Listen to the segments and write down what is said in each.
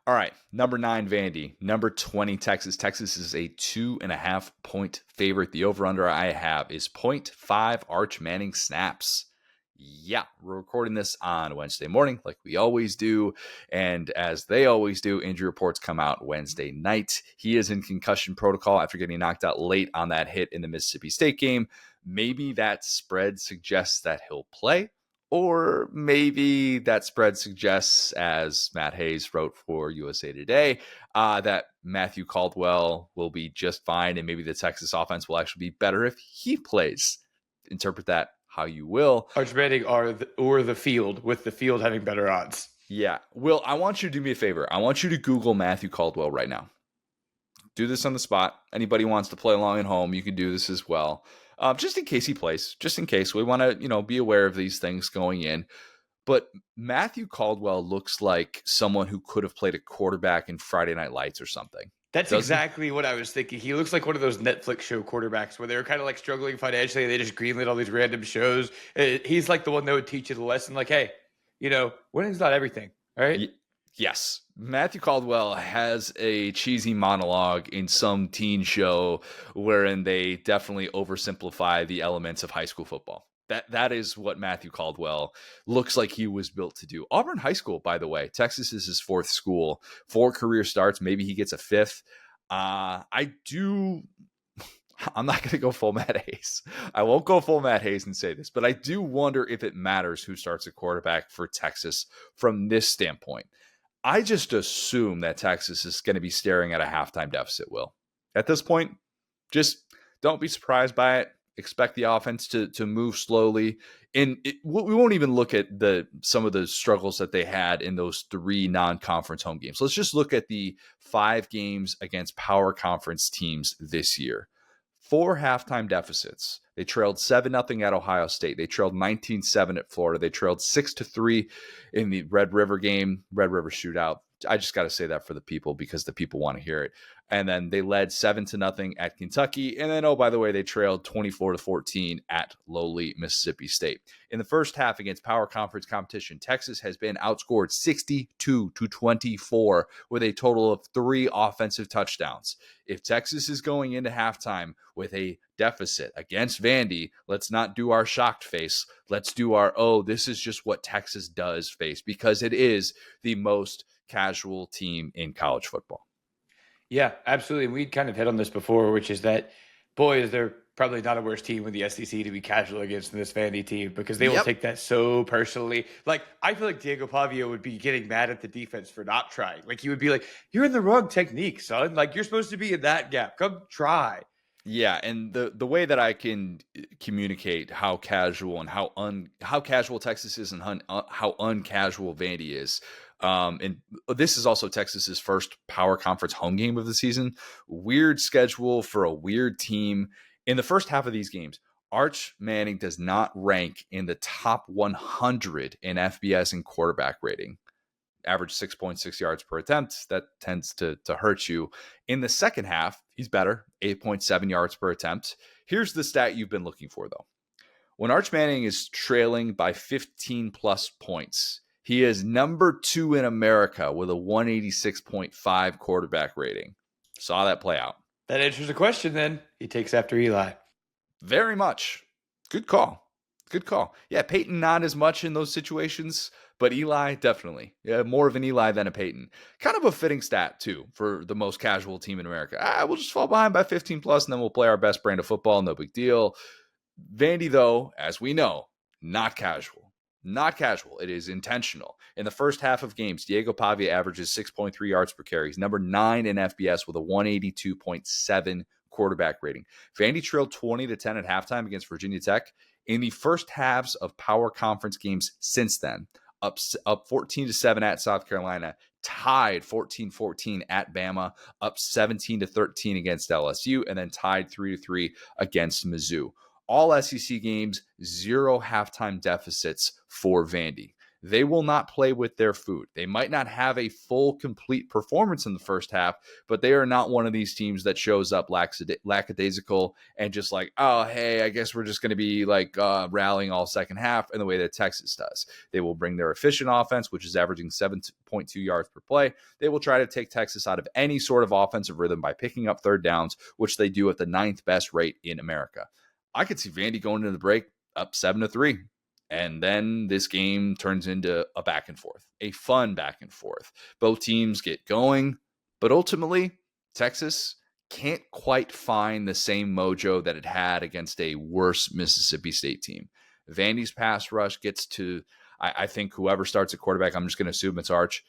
All right, number 9, Vandy. Number 20, Texas. Texas is a 2.5-point favorite. The over-under I have is 0.5 Arch Manning snaps. Yeah, we're recording this on Wednesday morning like we always do. And as they always do, injury reports come out Wednesday night. He is in concussion protocol after getting knocked out late on that hit in the Mississippi State game. Maybe that spread suggests that he'll play. Or maybe that spread suggests, as Matt Hayes wrote for USA Today, that Matthew Caldwell will be just fine, and maybe the Texas offense will actually be better if he plays. Interpret that how you will. Arch Manning or the field, with the field having better odds. Yeah. Will, I want you to do me a favor. I want you to Google Matthew Caldwell right now. Do this on the spot. Anybody wants to play along at home, you can do this as well. Just in case he plays, just in case. We want to, be aware of these things going in. But Matthew Caldwell looks like someone who could have played a quarterback in Friday Night Lights or something. That's exactly what I was thinking. He looks like one of those Netflix show quarterbacks where they were kind of like struggling financially and they just greenlit all these random shows. He's like the one that would teach you the lesson, like, hey, winning's not everything, all right? Yes. Matthew Caldwell has a cheesy monologue in some teen show wherein they definitely oversimplify the elements of high school football. That is what Matthew Caldwell looks like he was built to do. Auburn High School, by the way, Texas is his 4th school, 4 career starts. Maybe he gets a 5th. I'm not going to go full Matt Hayes. I won't go full Matt Hayes and say this, but I do wonder if it matters who starts a quarterback for Texas from this standpoint. I just assume that Texas is going to be staring at a halftime deficit, Will. At this point, just don't be surprised by it. Expect the offense to move slowly. We won't even look at some of the struggles that they had in those 3 non-conference home games. Let's just look at the 5 games against power conference teams this year. 4 halftime deficits. They trailed 7-0 at Ohio State. They trailed 19-7 at Florida. They trailed 6-3 in the Red River game, Red River shootout. I just got to say that for the people because the people want to hear it. And then they led 7-0 at Kentucky. And then, oh, by the way, they trailed 24-14 at lowly Mississippi State. In the first half against power conference competition, Texas has been outscored 62-24 with a total of 3 offensive touchdowns. If Texas is going into halftime with a deficit against Vandy, let's not do our shocked face. Let's do our, oh, this is just what Texas does face, because it is the most casual team in college football. Yeah, absolutely. We kind of hit on this before, which is that, boy, is there probably not a worse team in the SEC to be casual against than this Vandy team, because they will take that so personally. Like, I feel like Diego Pavia would be getting mad at the defense for not trying. Like, he would be like, you're in the wrong technique, son. Like, you're supposed to be in that gap. Come try. Yeah, and the way that I can communicate how casual and how casual Texas is and how uncasual Vandy is, and this is also Texas's first power conference home game of the season. Weird schedule for a weird team. In the first half of these games, Arch Manning does not rank in the top 100 in FBS and quarterback rating. Average 6.6 yards per attempt. That tends to hurt you. In the second half, he's better, 8.7 yards per attempt. Here's the stat you've been looking for, though. When Arch Manning is trailing by 15 plus points, he is number 2 in America with a 186.5 quarterback rating. Saw that play out. That answers the question then. He takes after Eli. Very much. Good call. Good call. Yeah, Peyton not as much in those situations, but Eli definitely. Yeah, more of an Eli than a Peyton. Kind of a fitting stat, too, for the most casual team in America. We'll just fall behind by 15 plus, and then we'll play our best brand of football. No big deal. Vandy, though, as we know, not casual. Not casual. It is intentional. In the first half of games, Diego Pavia averages 6.3 yards per carry. He's number 9 in FBS with a 182.7 quarterback rating. Vandy trailed 20-10 at halftime against Virginia Tech. In the first halves of power conference games since then, up 14-7 at South Carolina, tied 14-14 at Bama, up 17-13 against LSU, and then tied 3-3 against Mizzou. All SEC games, 0 halftime deficits for Vandy. they will not play with their food. They might not have a full, complete performance in the first half, but they are not one of these teams that shows up lackadaisical and just like, oh, hey, I guess we're just going to be like rallying all second half in the way that Texas does. They will bring their efficient offense, which is averaging 7.2 yards per play. They will try to take Texas out of any sort of offensive rhythm by picking up third downs, which they do at the 9th best rate in America. I could see Vandy going into the break up 7-3. And then this game turns into a back and forth, a fun back and forth. Both teams get going, but ultimately, Texas can't quite find the same mojo that it had against a worse Mississippi State team. Vandy's pass rush gets to, I think, whoever starts at quarterback, I'm just going to assume it's Arch,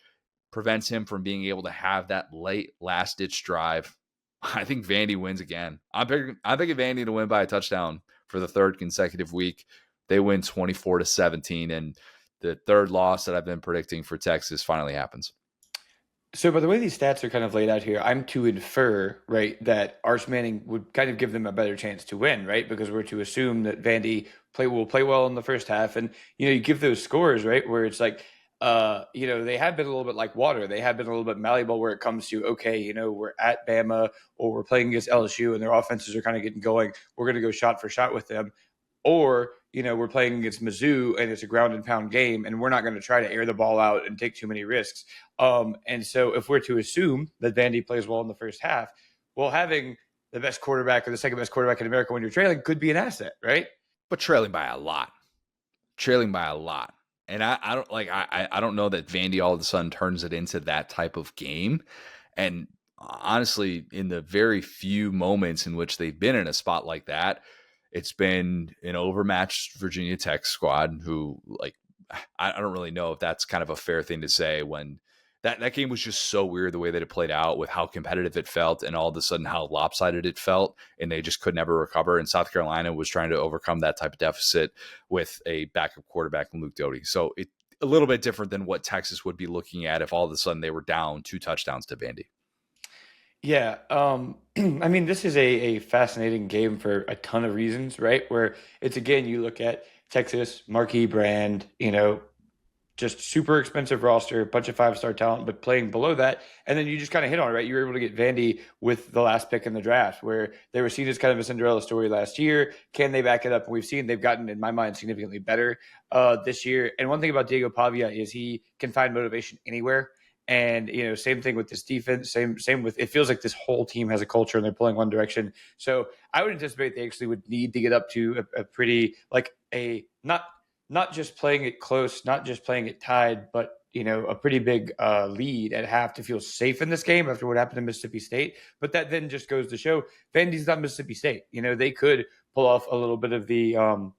prevents him from being able to have that late last-ditch drive. I think Vandy wins again. I'm picking Vandy to win by a touchdown for the third consecutive week. They win 24-17, and the third loss that I've been predicting for Texas finally happens. So by the way these stats are kind of laid out here, I'm to infer, right, that Arch Manning would kind of give them a better chance to win, right? Because we're to assume that Vandy will play well in the first half. And, you give those scores, right, where it's like, they have been a little bit like water. They have been a little bit malleable where it comes to, okay, we're at Bama or we're playing against LSU and their offenses are kind of getting going. We're going to go shot for shot with them. Or, we're playing against Mizzou and it's a ground and pound game and we're not going to try to air the ball out and take too many risks. And so if we're to assume that Vandy plays well in the first half, well, having the best quarterback or the second best quarterback in America when you're trailing could be an asset, right? But trailing by a lot. And I don't know that Vandy all of a sudden turns it into that type of game. And honestly, in the very few moments in which they've been in a spot like that, it's been an overmatched Virginia Tech squad who, I don't really know if that's kind of a fair thing to say when that game was just so weird the way that it played out with how competitive it felt and all of a sudden how lopsided it felt, and they just could never recover. And South Carolina was trying to overcome that type of deficit with a backup quarterback in Luke Doty. So it a little bit different than what Texas would be looking at if all of a sudden they were down 2 touchdowns to Vandy. Yeah. I mean, this is a fascinating game for a ton of reasons, right? Where it's, again, you look at Texas, marquee brand, just super expensive roster, a bunch of 5-star talent, but playing below that. And then you just kind of hit on it, right? You were able to get Vandy with the last pick in the draft, where they were seen as kind of a Cinderella story last year. Can they back it up? And we've seen they've gotten, in my mind, significantly better this year. And one thing about Diego Pavia is he can find motivation anywhere. And, same thing with this defense, same with, it feels like this whole team has a culture and they're pulling one direction. So I would anticipate they actually would need to get up to a pretty, not just playing it close, not just playing it tied, but, a pretty big lead at half to feel safe in this game after what happened to Mississippi State. But that then just goes to show Vandy's not Mississippi State. They could pull off a little bit of the,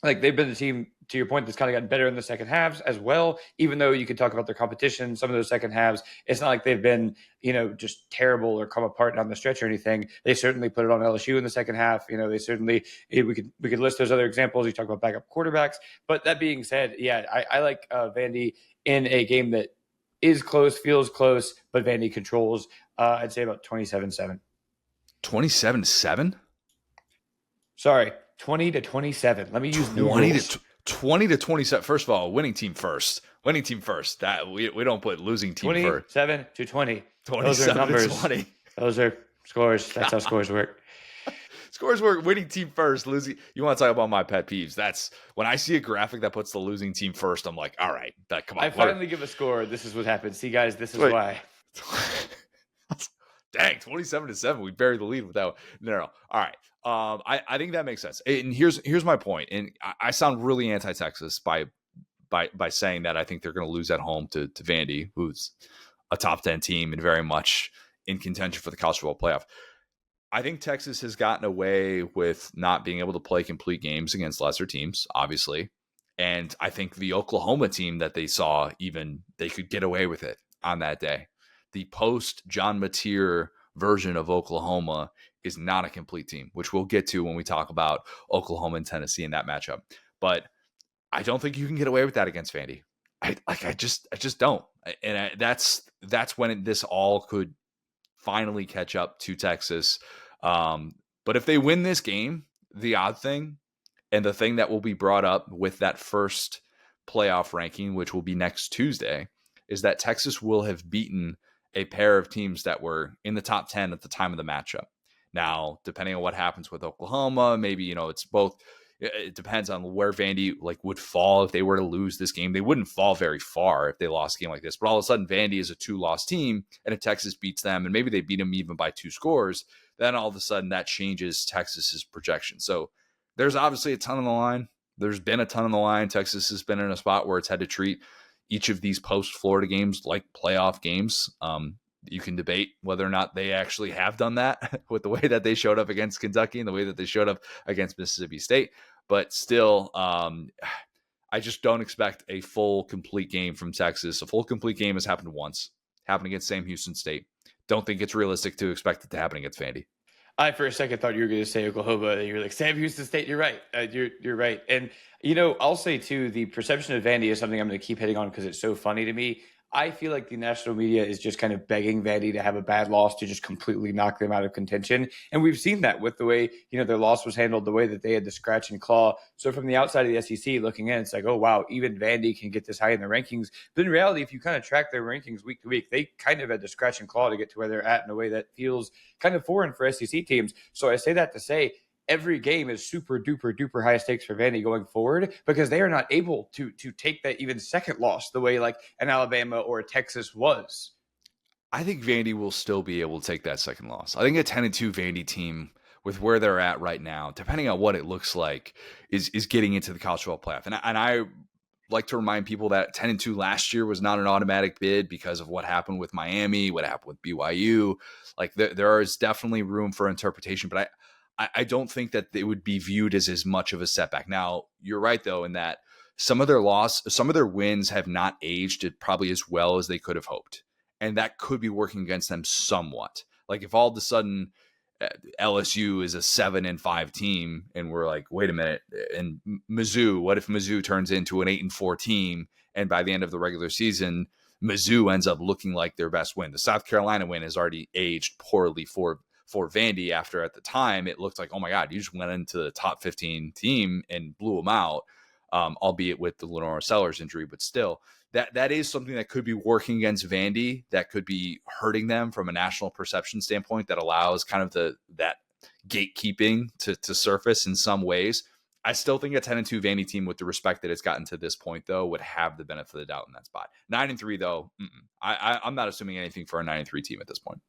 they've been the team, to your point, that's kind of gotten better in the second halves as well. Even though you could talk about their competition, some of those second halves, it's not like they've been, just terrible or come apart down the stretch or anything. They certainly put it on LSU in the second half. They certainly, we could list those other examples. You talk about backup quarterbacks. But that being said, yeah, I like Vandy in a game that is close, feels close, but Vandy controls. I'd say about 27-7. 27-7? Sorry, 20-27. Let me use new 20 rules. to 20 to 27. First of all, winning team first. That we don't put losing team first. 27-20. 27 Those are numbers. to 20. Those are scores. That's how scores work. Scores work. Winning team first. Losing. You want to talk about my pet peeves? That's when I see a graphic that puts the losing team first. I'm like, all right, come on. I finally give a score. This is what happens. See, guys, this is why. Dang, 27-7. We buried the lead without. No. All right. I think that makes sense. And here's my point. And I sound really anti-Texas by saying that I think they're going to lose at home to Vandy, who's a top 10 team and very much in contention for the college football playoff. I think Texas has gotten away with not being able to play complete games against lesser teams, obviously. And I think the Oklahoma team that they saw, even they could get away with it on that day. The post John Mateer version of Oklahoma is not a complete team, which we'll get to when we talk about Oklahoma and Tennessee in that matchup. But I don't think you can get away with that against Vandy. I just don't. And that's when this all could finally catch up to Texas. But if they win this game, the odd thing and the thing that will be brought up with that first playoff ranking, which will be next Tuesday, is that Texas will have beaten a pair of teams that were in the top 10 at the time of the matchup. Now, depending on what happens with Oklahoma, maybe, it's both. It depends on where Vandy would fall if they were to lose this game. They wouldn't fall very far if they lost a game like this. But all of a sudden, Vandy is a 2-loss team, and if Texas beats them, and maybe they beat them even by 2 scores, then all of a sudden that changes Texas's projection. So there's obviously a ton on the line. There's been a ton on the line. Texas has been in a spot where it's had to treat each of these post-Florida games like playoff games. You can debate whether or not they actually have done that with the way that they showed up against Kentucky and the way that they showed up against Mississippi State. But still, I just don't expect a full, complete game from Texas. A full, complete game has happened once. Happened against Sam Houston State. Don't think it's realistic to expect it to happen against Vandy. I for a second thought you were going to say Oklahoma. You're like Sam Houston State. You're right. You're right. And I'll say too, the perception of Vandy is something I'm going to keep hitting on because it's so funny to me. I feel like the national media is just kind of begging Vandy to have a bad loss to just completely knock them out of contention. And we've seen that with the way, their loss was handled, the way that they had to scratch and claw. So from the outside of the SEC looking in, it's like, oh, wow, even Vandy can get this high in the rankings. But in reality, if you kind of track their rankings week to week, they kind of had to scratch and claw to get to where they're at in a way that feels kind of foreign for SEC teams. So I say that to say, every game is super duper duper high stakes for Vandy going forward because they are not able to take that even second loss the way like an Alabama or a Texas was. I think Vandy will still be able to take that second loss. I think a 10-2 Vandy team with where they're at right now, depending on what it looks like, is getting into the college football playoff. And I like to remind people that 10-2 last year was not an automatic bid because of what happened with Miami, what happened with BYU. Like there is definitely room for interpretation, but I don't think that it would be viewed as much of a setback. Now, you're right, though, in that some of their wins have not aged probably as well as they could have hoped. And that could be working against them somewhat. Like if all of a sudden LSU is a 7-5 team and we're like, wait a minute, and Mizzou, what if Mizzou turns into an 8-4 team and by the end of the regular season, Mizzou ends up looking like their best win? The South Carolina win has already aged poorly for Vandy after at the time it looked like, oh my God, you just went into the top 15 team and blew them out, albeit with the Lenora Sellers injury, but still that is something that could be working against Vandy, that could be hurting them from a national perception standpoint, that allows kind of that gatekeeping to surface in some ways. I still think a 10-2 Vandy team, with the respect that it's gotten to this point, though, would have the benefit of the doubt in that spot. 9-3, though, I'm not assuming anything for a 9-3 team at this point.